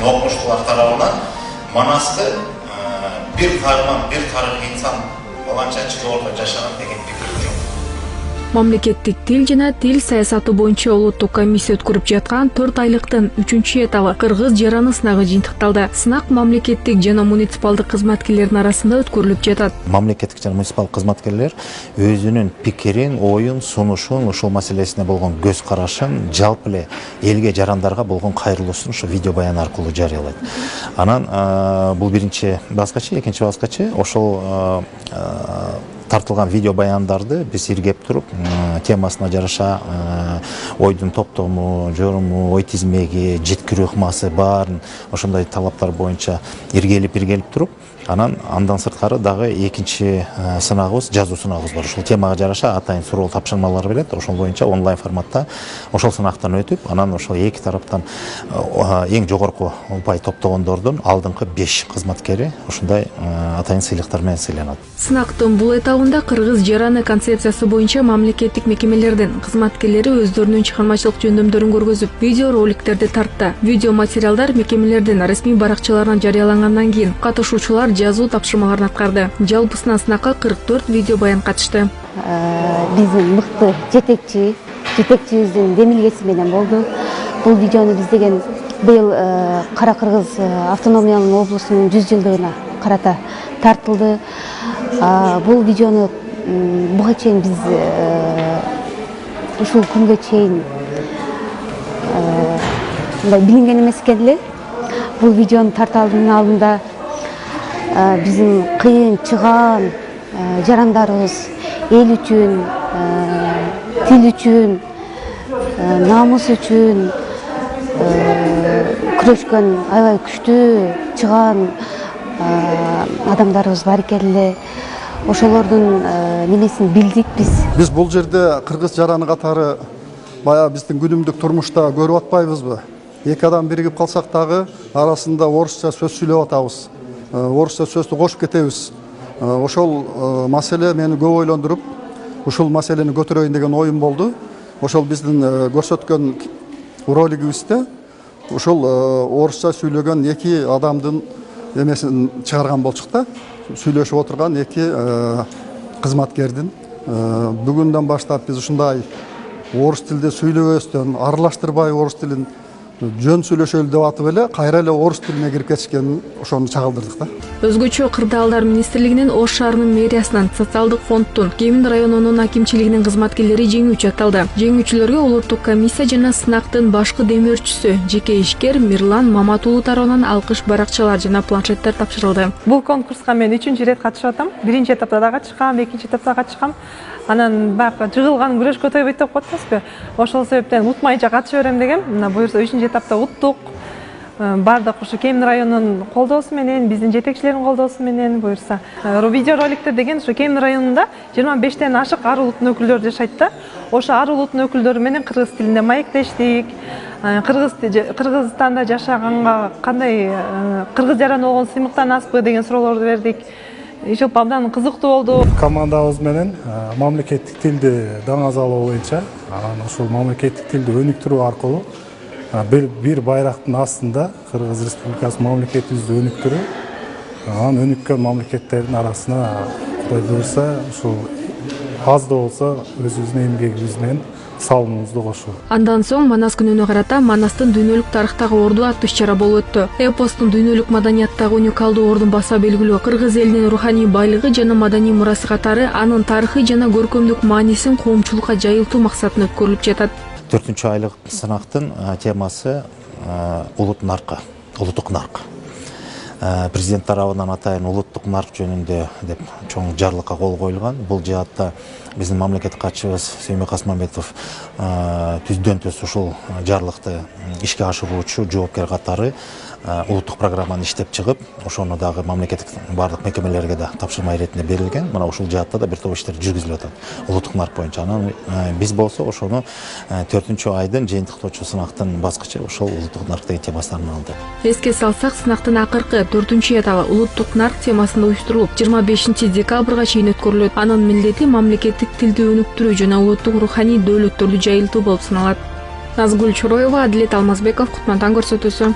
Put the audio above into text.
окумуштуулар тарабынан Манасты bir farman, bir tarih insan balanca çıkıyordu yaşanan деген пикир жоқ. Мамлекеттик тил жана тил саясаты боюнча улуттук комиссия өткөрүп жаткан 4 айлыктын 3-этабы кыргыз жараны сынагы жыйынтыкталды. Сынак мамлекеттик жана муниципалдык кызматкерлердин арасында өткөрүлүп жатат. Мамлекеттик жана муниципалдык кызматкерлер өзүнүн пикирин, оюн, сунушун, ушул маселесине болгон көз карашын, жалпы эле элге жарандарга болгон кайрылуусун ушу видео баян аркылуу жарыялайт. Анан бул биринчи баскычы, экинчи баскычы ошол тартылган видео баяндарды биз иргеп туруп, темасына жараша ойдун топтому, жоруму, ой тизмеги, жеткирүү ыкмасы баарын ошондой талаптар боюнча иргелип туруп, андан сырткары дагы экинчи сынагыбыз, жазуу сынагыбыз бар. Ушул темага жараша атайын суроо тапшырмалар берет. Ошол боюнча онлайн форматта ошол сынактан өтүп, анан ошол эки тараптан эң жогорку упай топтогондордун алдыңкы 5 кызматкери ушундай атайын сыйлыктар менен сыйланат. Сынактын бул этабында кыргыз жараны концепциясы боюнча мамлекеттик мекемелердин кызматкерлери өздөрүнүн чыгармачылык жөндөмдөрүн көргөзүп, видео роликтерди тартты. Видео материалдар мекемелердин расмий баракчаларына жарыялангандан кийин катышуучулар жазуу тапшырмаларын аткарды. Жалпысынан сынакка 44 видео баян катышты. Биздин мыкты жетекчибиздин демилгеси менен болду. Бул видеону биз деген быйыл Кара Кыргыз автономиялык облусунун 100 жылдыгына карата тартылды. Бул видеону буга чейин биз ушул күнгө чейин билинген эмес экен эле. Бул видеону тартаалдын алдында биздин кыйын чыган жарандарыбыз эл үчүн, тил үчүн, намыс үчүн күрөшкөн аябай күчтүү чыган адамдарыбыз бар экен эле. Ошолордун немесин билдик биз. Биз бул жерде кыргыз жараны катары бая биздин күнүмдүк турмушта көрүп атпайбызбы? Эки адам биригип калсак дагы арасында орусча сөз сүйлөп атабыз. Орусча сөздү кошуп кетебиз. Ошол маселе мени көп ойлондуруп, ушул маселени көтөрөйүн деген оюм болду. Ошол биздин көрсөткөн ролигибизде ушул орусча сүйлөгөн эки адамдын эмесин чыгарган болчук да. Сүйлөшүп отурган эки кызматкердин бүгүндөн баштап биз ушундай орус тилде сүйлөбөстөн, аралаштырбай орус тилин жөн сүйлөшөлү деп атып эле кайра эле орус тилине кирип кетишкенин ошону чагылдырдык да. Өзгөчө Кырдаалдар министрлигинин Ош шаарынын мэриясынан социалдык фонддун Кемин районунун акимчилигинин кызматкерлери жеңүүчү аталды. Жеңүүчүлөргө улуттук комиссия жана сынактын башкы демөөрчүсү, жеке ишкер Мирлан Маматуулу тарабынан алкыш баракчалар жана планшеттер тапшырылды. Бул конкурска мен 3-рет катышып атам. Биринчи этапта да катышкам, экинчи этапта катышкам. Анан баягы жыгылган күрөшкө тойбойт деп коет. Ошол себептен утмайынча катышып берем дегем. Мына буюрса 3-нчи этапта уттук. Бардык ушу Кемин районунун колдоосу менен, биздин жетекчилердин колдоосу менен буюрса. Видео роликтер деген ушу Кемин районунда 25-тен ашык ар улуттун өкүлдөрү жашайт да. Ошо ар улуттун өкүлдөрү менен кыргыз тилинде маектештик. Кыргызстанда жашаганга кандай кыргыз жараны болгон сыймыктанасызбы деген суроолорду бердик. Ишоп абдан кызыктуу болду. Командабыз менен мамлекеттик тилди даңазалоо боюнча, ушул мамлекеттик тилди өнүктүрүү аркылуу бир байрактын астында Кыргыз Республикасы мамлекетибизди өнүктүрүү, өнүккөн мамлекеттердин арасына Кудай буйрса, ушул аз да болсо өзүбүздүн эмгегибиз менен салымыбызды кошуу. Андан соң Манас күнүнө карата Манастын дүйнөлүк тарыхтагы орду аттуу иш-чара болуп өттү. Эпостун дүйнөлүк маданияттагы уникалдуу ордун баса белгилөө кыргыз элинин руханий байлыгы жана маданий мурасы катары анын тарыхый жана көркөмдүк маанисин коомчулукка жайылтуу максатында өткөрүлүп жатат. 4 айлык сынактын темасы улуттук наркы. Президент тарабынан атайын улуттук нарк жөнүндө деп чоң жарлыкка кол коюлган. Бул жаатта биздин мамлекеттик катчыбыз Сүймөй Касмамбетов түздөн төз ушул жарлыкты ишке ашыруучу жоопкер катары улуттук программаны иштеп чыгып, ошону дагы мамлекеттик бардык мекемелерге да тапшырма иретинде берилген. Мына ушул жаатта да бир топ иштер жүргүзүлүп атат. Улуттук нарк боюнча. Анан биз болсо ошону 4-айдын жыйынтыктоочу сынактын баскычы ошол улуттук нарк деген темасынан алды. Эске салсак, сынактын акыркы 4-этабы улуттук нарк темасында уюштурулуп, 25 декабрга чейин өткөрүлөт. Анын милдети мамлекеттик тилди өнүктүрүү жана улуттук руханий дөөлөттөрдү жайылтуу болуп саналат. Назгүл Чороева, Адилет Алмазбеков, Кутман таң көрсөтүүсү.